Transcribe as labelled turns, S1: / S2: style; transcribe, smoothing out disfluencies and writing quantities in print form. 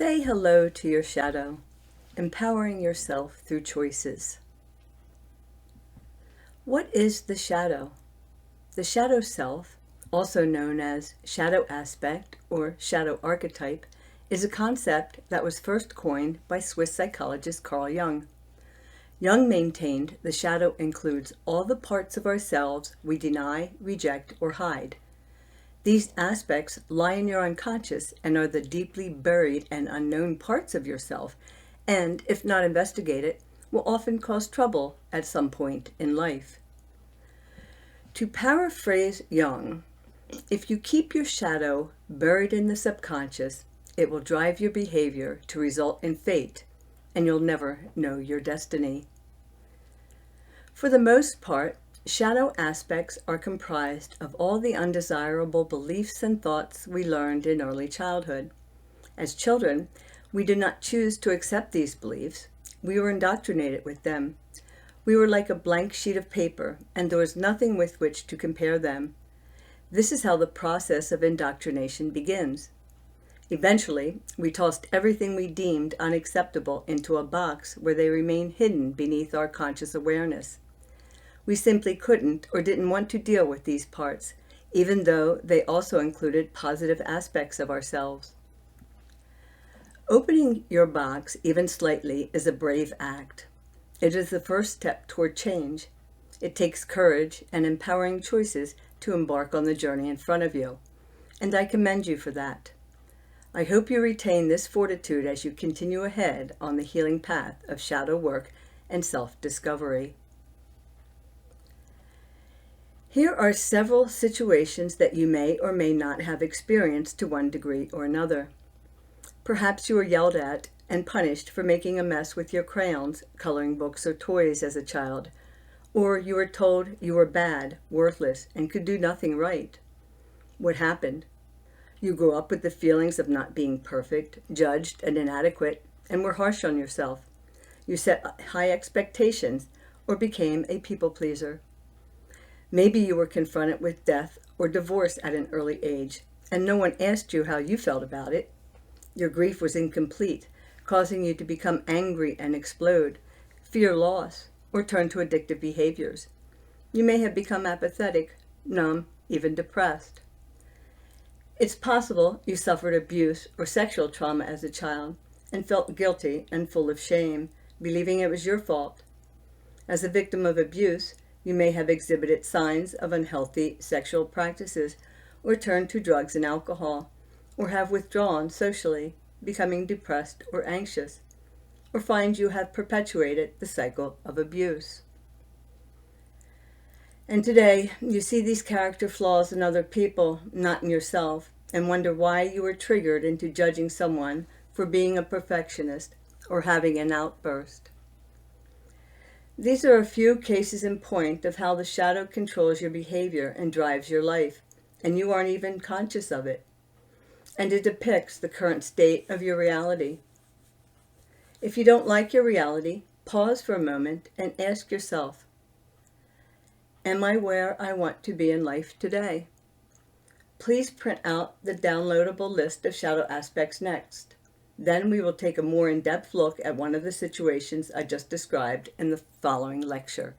S1: Say hello to your shadow, empowering yourself through choices. What is the shadow? The shadow self, also known as shadow aspect or shadow archetype, is a concept that was first coined by Swiss psychologist Carl Jung. Jung maintained the shadow includes all the parts of ourselves we deny, reject, or hide. These aspects lie in your unconscious and are the deeply buried and unknown parts of yourself, and, if not investigated, will often cause trouble at some point in life. To paraphrase Jung, if you keep your shadow buried in the subconscious, it will drive your behavior to result in fate, and you'll never know your destiny. For the most part, shadow aspects are comprised of all the undesirable beliefs and thoughts we learned in early childhood. As children, we did not choose to accept these beliefs. We were indoctrinated with them. We were like a blank sheet of paper, and there was nothing with which to compare them. This is how the process of indoctrination begins. Eventually, we tossed everything we deemed unacceptable into a box where they remain hidden beneath our conscious awareness. We simply couldn't or didn't want to deal with these parts, even though they also included positive aspects of ourselves. Opening your box, even slightly, is a brave act. It is the first step toward change. It takes courage and empowering choices to embark on the journey in front of you, and I commend you for that. I hope you retain this fortitude as you continue ahead on the healing path of shadow work and self-discovery. Here are several situations that you may or may not have experienced to one degree or another. Perhaps you were yelled at and punished for making a mess with your crayons, coloring books, or toys as a child, or you were told you were bad, worthless, and could do nothing right. What happened? You grew up with the feelings of not being perfect, judged, and inadequate, and were harsh on yourself. You set high expectations or became a people pleaser. Maybe you were confronted with death or divorce at an early age, and no one asked you how you felt about it. Your grief was incomplete, causing you to become angry and explode, fear loss, or turn to addictive behaviors. You may have become apathetic, numb, even depressed. It's possible you suffered abuse or sexual trauma as a child and felt guilty and full of shame, believing it was your fault. As a victim of abuse, you may have exhibited signs of unhealthy sexual practices or turned to drugs and alcohol, or have withdrawn socially, becoming depressed or anxious, or find you have perpetuated the cycle of abuse. And today, you see these character flaws in other people, not in yourself, and wonder why you were triggered into judging someone for being a perfectionist or having an outburst. These are a few cases in point of how the shadow controls your behavior and drives your life, and you aren't even conscious of it. And it depicts the current state of your reality. If you don't like your reality, pause for a moment and ask yourself, am I where I want to be in life today? Please print out the downloadable list of shadow aspects next. Then we will take a more in-depth look at one of the situations I just described in the following lecture.